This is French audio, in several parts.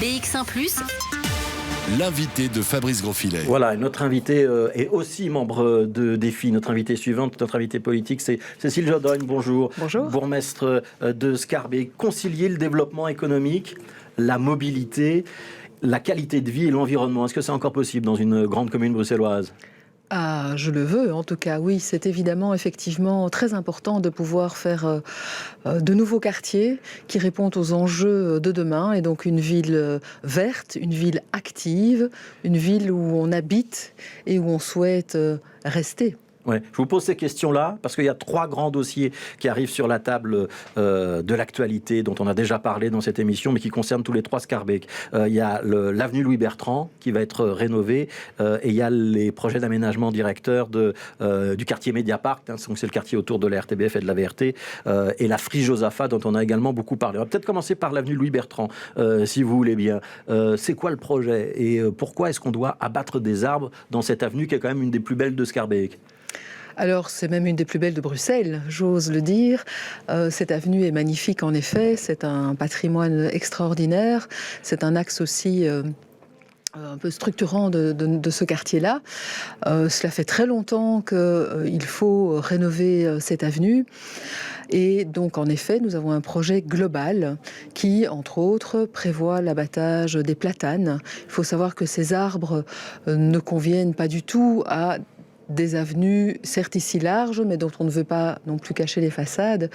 BX1+. L'invité de Fabrice Grosfilet. Voilà, et notre invité est aussi membre de Défi. Notre invité suivante, notre invité politique, c'est Cécile Jodogne. Bonjour. Bonjour. Bourgmestre de Schaerbeek. Concilier le développement économique, la mobilité, la qualité de vie et l'environnement. Est-ce que c'est encore possible dans une grande commune bruxelloise ? Ah, je le veux, en tout cas, oui. C'est évidemment, effectivement, très important de pouvoir faire de nouveaux quartiers qui répondent aux enjeux de demain. Et donc une ville verte, une ville active, une ville où on habite et où on souhaite rester. Ouais. Je vous pose ces questions-là parce qu'il y a 3 grands dossiers qui arrivent sur la table de l'actualité dont on a déjà parlé dans cette émission, mais qui concernent tous les 3 Schaerbeek. Il y a l'avenue Louis-Bertrand qui va être rénovée et il y a les projets d'aménagement directeur du quartier Mediapart, hein, donc c'est le quartier autour de la RTBF et de la VRT, et la Friche Josaphat dont on a également beaucoup parlé. On va peut-être commencer par l'avenue Louis-Bertrand, si vous voulez bien. C'est quoi le projet et pourquoi est-ce qu'on doit abattre des arbres dans cette avenue qui est quand même une des plus belles de Schaerbeek ? Alors, c'est même une des plus belles de Bruxelles, j'ose le dire. Cette avenue est magnifique, en effet. C'est un patrimoine extraordinaire. C'est un axe aussi un peu structurant de ce quartier-là. Cela fait très longtemps qu'il faut rénover cette avenue. Et donc, en effet, nous avons un projet global qui, entre autres, prévoit l'abattage des platanes. Il faut savoir que ces arbres ne conviennent pas du tout à des avenues, certes ici larges, mais dont on ne veut pas non plus cacher les façades.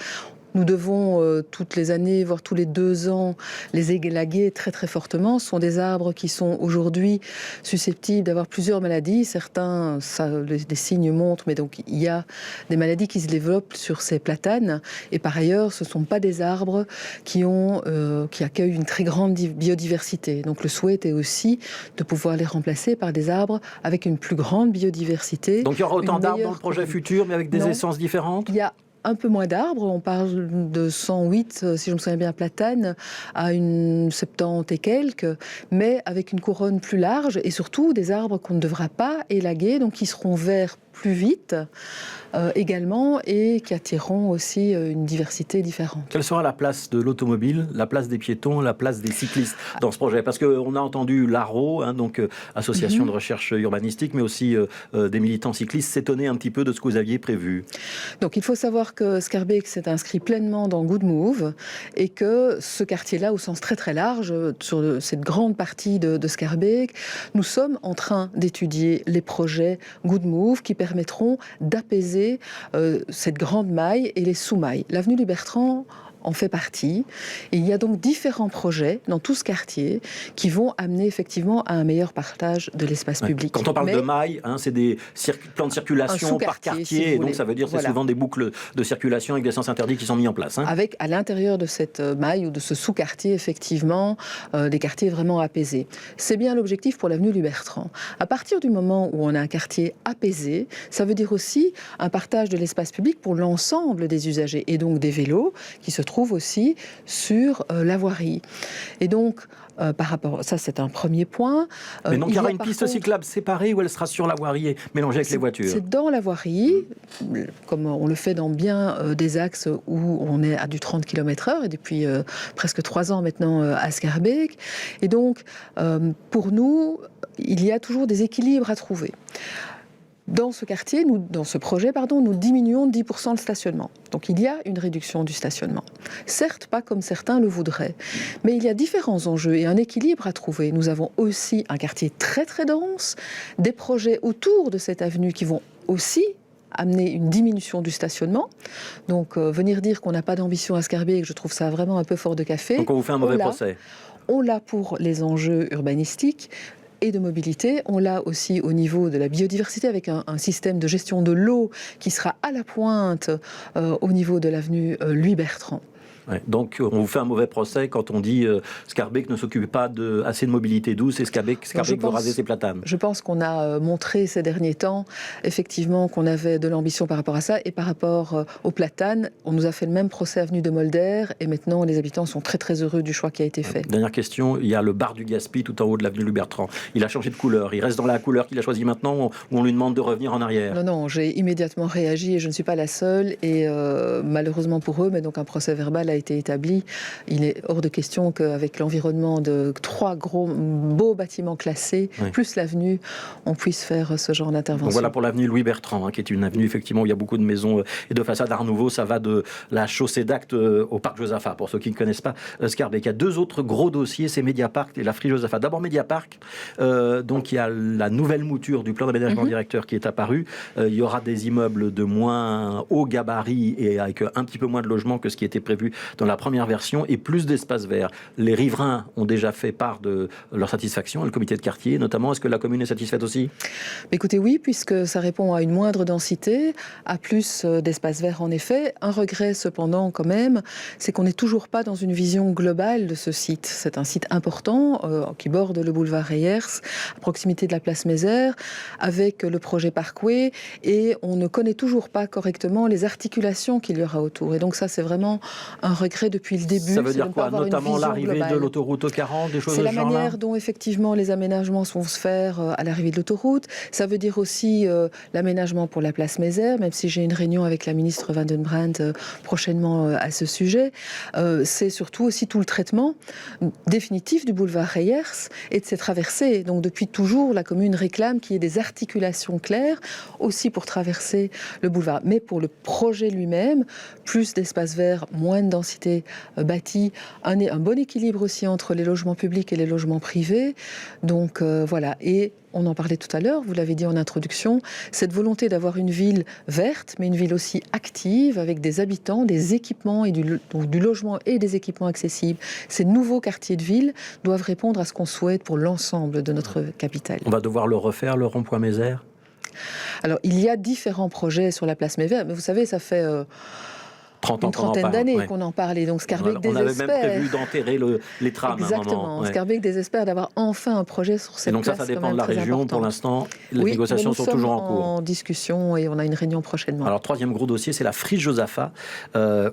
Nous devons toutes les années, voire tous les 2 ans, les élaguer très très fortement. Ce sont des arbres qui sont aujourd'hui susceptibles d'avoir plusieurs maladies. Certains, les signes montrent, mais donc il y a des maladies qui se développent sur ces platanes. Et par ailleurs, ce ne sont pas des arbres qui accueillent une très grande biodiversité. Donc le souhait est aussi de pouvoir les remplacer par des arbres avec une plus grande biodiversité. Donc il y aura autant d'arbres dans le projet futur, mais avec des essences différentes ? Il y a un peu moins d'arbres, on parle de 108, si je me souviens bien, platanes, à une 70 et quelques, mais avec une couronne plus large et surtout des arbres qu'on ne devra pas élaguer, donc qui seront verts plus vite également et qui attireront aussi une diversité différente. Quelle sera la place de l'automobile, la place des piétons, la place des cyclistes dans ce projet ? Parce qu'on a entendu l'ARO, hein, donc Association de recherche urbanistique, mais aussi des militants cyclistes, s'étonner un petit peu de ce que vous aviez prévu. Donc il faut savoir que Schaerbeek s'est inscrit pleinement dans Good Move et que ce quartier-là, au sens très très large, sur cette grande partie de Schaerbeek, nous sommes en train d'étudier les projets Good Move qui permettront d'apaiser cette grande maille et les sous-mailles. L'avenue du Bertrand en fait partie. Et il y a donc différents projets dans tout ce quartier qui vont amener effectivement à un meilleur partage de l'espace public. Quand on parle de mailles, hein, c'est des plans de circulation par quartier, si et donc ça veut dire que c'est souvent des boucles de circulation avec des sens interdits qui sont mis en place. Hein. Avec à l'intérieur de cette maille ou de ce sous-quartier, effectivement, des quartiers vraiment apaisés. C'est bien l'objectif pour l'avenue du Bertrand. À partir du moment où on a un quartier apaisé, ça veut dire aussi un partage de l'espace public pour l'ensemble des usagers et donc des vélos qui se trouve aussi sur la voirie. Et donc, par rapport, ça c'est un premier point. Mais donc il y aura une piste cyclable séparée ou elle sera sur la voirie et mélangée avec les voitures ? C'est dans la voirie, comme on le fait dans bien des axes où on est à du 30 km/h et depuis presque 3 ans maintenant à Schaerbeek. Et donc, pour nous, il y a toujours des équilibres à trouver. Dans ce quartier, dans ce projet, nous diminuons de 10% le stationnement. Donc il y a une réduction du stationnement. Certes, pas comme certains le voudraient, mais il y a différents enjeux et un équilibre à trouver. Nous avons aussi un quartier très très dense, des projets autour de cette avenue qui vont aussi amener une diminution du stationnement. Donc venir dire qu'on n'a pas d'ambition à Schaerbeek, je trouve ça vraiment un peu fort de café. Donc on vous fait un mauvais procès. On l'a pour les enjeux urbanistiques et de mobilité. On l'a aussi au niveau de la biodiversité avec un système de gestion de l'eau qui sera à la pointe au niveau de l'avenue Louis-Bertrand. Ouais, donc on vous fait un mauvais procès quand on dit Schaerbeek ne s'occupe pas assez de mobilité douce et Schaerbeek veut raser ses platanes. Je pense qu'on a montré ces derniers temps effectivement qu'on avait de l'ambition par rapport à ça et par rapport aux platanes. On nous a fait le même procès avenue de Molder et maintenant les habitants sont très très heureux du choix qui a été fait. Dernière question, il y a le bar du Gaspille tout en haut de l'avenue Louis-Bertrand. Il a changé de couleur, il reste dans la couleur qu'il a choisie maintenant ou on lui demande de revenir en arrière ? Non, j'ai immédiatement réagi et je ne suis pas la seule et malheureusement pour eux, mais donc un procès verbal a été établi, il est hors de question qu'avec l'environnement de 3 gros beaux bâtiments classés, plus l'avenue, on puisse faire ce genre d'intervention. Donc voilà pour l'avenue Louis Bertrand, qui est une avenue effectivement où il y a beaucoup de maisons et de façades Art Nouveau. Ça va de la chaussée d'Acte au parc Josaphat, pour ceux qui ne connaissent pas Scarbeck. Il y a 2 autres gros dossiers, c'est Mediapark et la Friche Josaphat. D'abord Mediapark, donc il y a la nouvelle mouture du plan d'aménagement directeur qui est apparue. Il y aura des immeubles de moins haut gabarit et avec un petit peu moins de logements que ce qui était prévu dans la première version et plus d'espaces verts. Les riverains ont déjà fait part de leur satisfaction, le comité de quartier notamment. Est-ce que la commune est satisfaite aussi ? Écoutez, oui, puisque ça répond à une moindre densité, à plus d'espaces verts en effet. Un regret cependant quand même, c'est qu'on n'est toujours pas dans une vision globale de ce site. C'est un site important qui borde le boulevard Reyers, à proximité de la place Mézère, avec le projet Parkway, et on ne connaît toujours pas correctement les articulations qu'il y aura autour. Et donc ça, c'est vraiment un regret depuis le début. Ça veut dire quoi ? Notamment l'arrivée de l'autoroute 40, des choses de ce genre-là ? C'est la manière dont effectivement les aménagements vont se faire à l'arrivée de l'autoroute. Ça veut dire aussi l'aménagement pour la place Mézère, même si j'ai une réunion avec la ministre Van den Brandt prochainement à ce sujet. C'est surtout aussi tout le traitement définitif du boulevard Reyers et de ses traversées. Donc depuis toujours, la commune réclame qu'il y ait des articulations claires, aussi pour traverser le boulevard. Mais pour le projet lui-même, plus d'espaces verts, moins de densité bâtie, un bon équilibre aussi entre les logements publics et les logements privés. Donc voilà. Et on en parlait tout à l'heure, vous l'avez dit en introduction, cette volonté d'avoir une ville verte, mais une ville aussi active, avec des habitants, des équipements, et donc du logement et des équipements accessibles. Ces nouveaux quartiers de ville doivent répondre à ce qu'on souhaite pour l'ensemble de notre capitale. On va devoir le refaire, le rond-point Mézère ? Alors, il y a différents projets sur la place Mézère, mais vous savez, ça fait... une trentaine d'années qu'on en parlait. Donc Scarbeck désespère. On avait même prévu d'enterrer les trams. Exactement. Scarbeck désespère d'avoir enfin un projet sur cette place. Et donc ça dépend de la région. Importante. Pour l'instant, les négociations sont toujours en cours. En discussion et on a une réunion prochainement. Alors, 3e gros dossier, c'est la Friche Josaphat,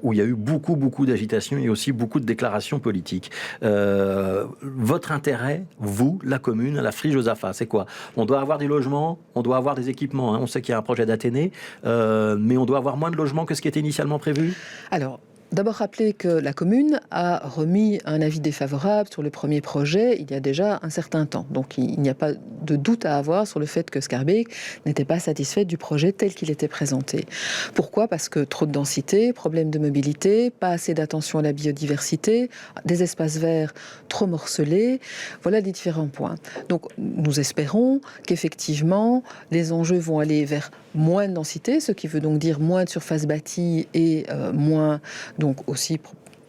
où il y a eu beaucoup d'agitation et aussi beaucoup de déclarations politiques. Votre intérêt, vous, la commune, à la Friche Josaphat, c'est quoi ? On doit avoir des logements, on doit avoir des équipements. On sait qu'il y a un projet d'Athénée, mais on doit avoir moins de logements que ce qui était initialement prévu ? Alors, d'abord rappeler que la commune a remis un avis défavorable sur le premier projet il y a déjà un certain temps. Donc il n'y a pas de doute à avoir sur le fait que Scarbeck n'était pas satisfait du projet tel qu'il était présenté. Pourquoi ? Parce que trop de densité, problème de mobilité, pas assez d'attention à la biodiversité, des espaces verts trop morcelés, voilà les différents points. Donc nous espérons qu'effectivement les enjeux vont aller vers moins de densité, ce qui veut donc dire moins de surface bâtie et moins, donc aussi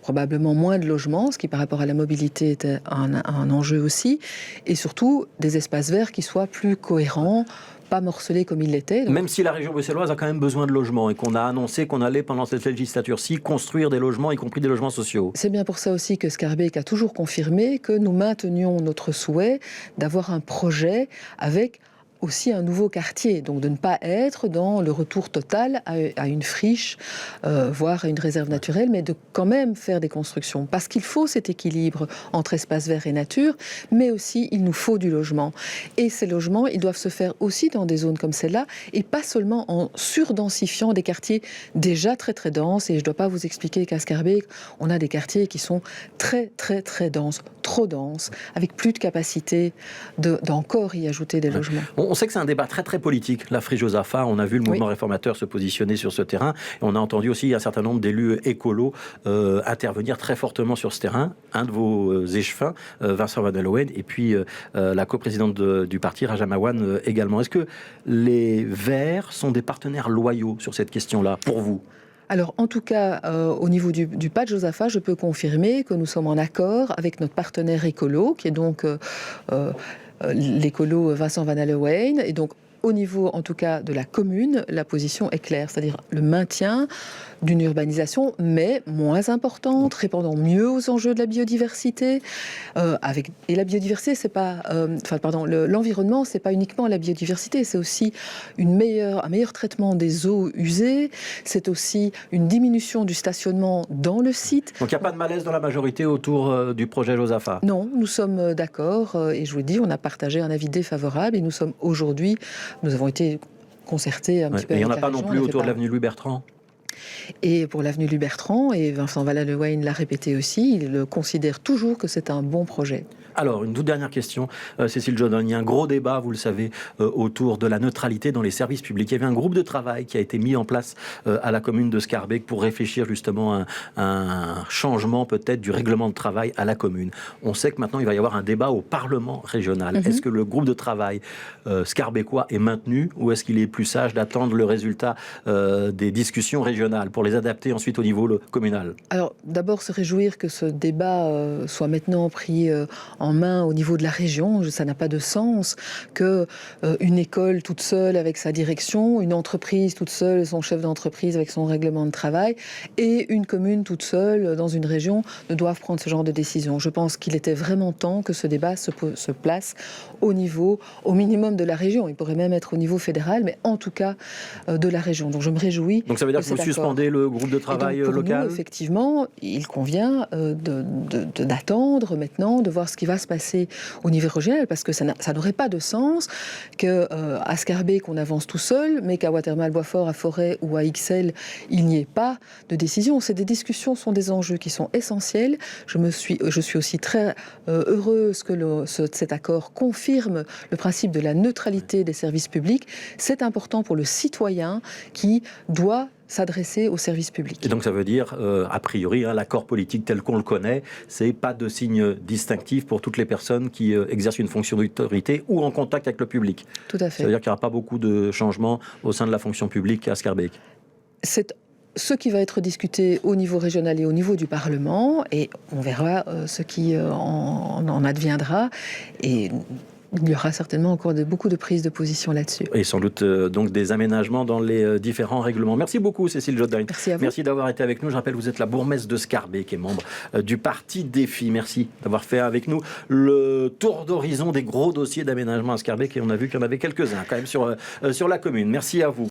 probablement moins de logements, ce qui par rapport à la mobilité était un enjeu aussi, et surtout des espaces verts qui soient plus cohérents, pas morcelés comme il l'était. Donc... Même si la région bruxelloise a quand même besoin de logements et qu'on a annoncé qu'on allait pendant cette législature-ci construire des logements, y compris des logements sociaux. C'est bien pour ça aussi que Scarbeck a toujours confirmé que nous maintenions notre souhait d'avoir un projet avec aussi un nouveau quartier, donc de ne pas être dans le retour total à une friche, voire à une réserve naturelle, mais de quand même faire des constructions. Parce qu'il faut cet équilibre entre espace vert et nature, mais aussi il nous faut du logement. Et ces logements, ils doivent se faire aussi dans des zones comme celle-là, et pas seulement en surdensifiant des quartiers déjà très denses. Et je ne dois pas vous expliquer qu'à Scarbeck, on a des quartiers qui sont très denses, trop denses, avec plus de capacité d'encore y ajouter des logements. On sait que c'est un débat très politique, la Friche Josaphat. On a vu le mouvement réformateur se positionner sur ce terrain. Et on a entendu aussi un certain nombre d'élus écolos intervenir très fortement sur ce terrain. Un de vos échevins, Vincent Van Allowen, et puis la coprésidente du parti, Raja Mawan, également. Est-ce que les Verts sont des partenaires loyaux sur cette question-là, pour vous ? Alors, en tout cas, au niveau du PAD Josaphat, je peux confirmer que nous sommes en accord avec notre partenaire écolo, qui est donc l'écolo Vincent Van Allowen. Et donc, au niveau, en tout cas, de la commune, la position est claire, c'est-à-dire le maintien d'une urbanisation, mais moins importante, répondant mieux aux enjeux de la biodiversité. Et la biodiversité, c'est pas, l'environnement, c'est pas uniquement la biodiversité, c'est aussi un meilleur traitement des eaux usées. C'est aussi une diminution du stationnement dans le site. Donc il n'y a pas de malaise dans la majorité autour du projet Josaphat ? Non, nous sommes d'accord. Et je vous le dis, on a partagé un avis défavorable. Et nous avons été concertés un petit peu. Et il n'y en a pas non plus autour de l'avenue Louis Bertrand ? Et pour l'avenue Louis-Bertrand, et Vincent Valade-Lewain l'a répété aussi, il considère toujours que c'est un bon projet. Alors, une toute dernière question, Cécile Jodin. Il y a un gros débat, vous le savez, autour de la neutralité dans les services publics. Il y avait un groupe de travail qui a été mis en place à la commune de Scarbeck pour réfléchir justement à un changement peut-être du règlement de travail à la commune. On sait que maintenant, il va y avoir un débat au Parlement régional. Est-ce que le groupe de travail scarbeckois est maintenu ou est-ce qu'il est plus sage d'attendre le résultat des discussions régionales pour les adapter ensuite au niveau communal? Alors, d'abord, se réjouir que ce débat soit maintenant pris en main au niveau de la région. Ça n'a pas de sens que une école toute seule avec sa direction, une entreprise toute seule, son chef d'entreprise avec son règlement de travail, et une commune toute seule dans une région ne doivent prendre ce genre de décision. Je pense qu'il était vraiment temps que ce débat se place au niveau, au minimum de la région. Il pourrait même être au niveau fédéral, mais en tout cas de la région. Donc je me réjouis. Donc ça veut dire que vous suspendez le groupe de travail local? Nous, effectivement, il convient d'attendre maintenant, de voir ce qui va se passer au niveau régional, parce que ça n'aurait pas de sens qu'à Scarbeck, on avance tout seul, mais qu'à Watermal, Boisfort, à Forêt ou à Ixelles, il n'y ait pas de décision. C'est des discussions, sont des enjeux qui sont essentiels. Je suis aussi très heureuse que cet accord confirme le principe de la neutralité des services publics. C'est important pour le citoyen qui doit s'adresser aux services publics. Et donc ça veut dire, a priori, l'accord politique tel qu'on le connaît, c'est pas de signe distinctif pour toutes les personnes qui exercent une fonction d'autorité ou en contact avec le public. Tout à fait. Ça veut dire qu'il n'y aura pas beaucoup de changements au sein de la fonction publique à Scarbeck. C'est ce qui va être discuté au niveau régional et au niveau du Parlement, et on verra ce qui en adviendra. Et il y aura certainement encore beaucoup de prises de position là-dessus. Et sans doute donc des aménagements dans les différents règlements. Merci beaucoup Cécile Jodin. Merci à vous. Merci d'avoir été avec nous. Je rappelle, vous êtes la bourgmestre de Scarbeck et membre du parti Défi. Merci d'avoir fait avec nous le tour d'horizon des gros dossiers d'aménagement à Scarbeck. Et on a vu qu'il y en avait quelques-uns quand même sur la commune. Merci à vous.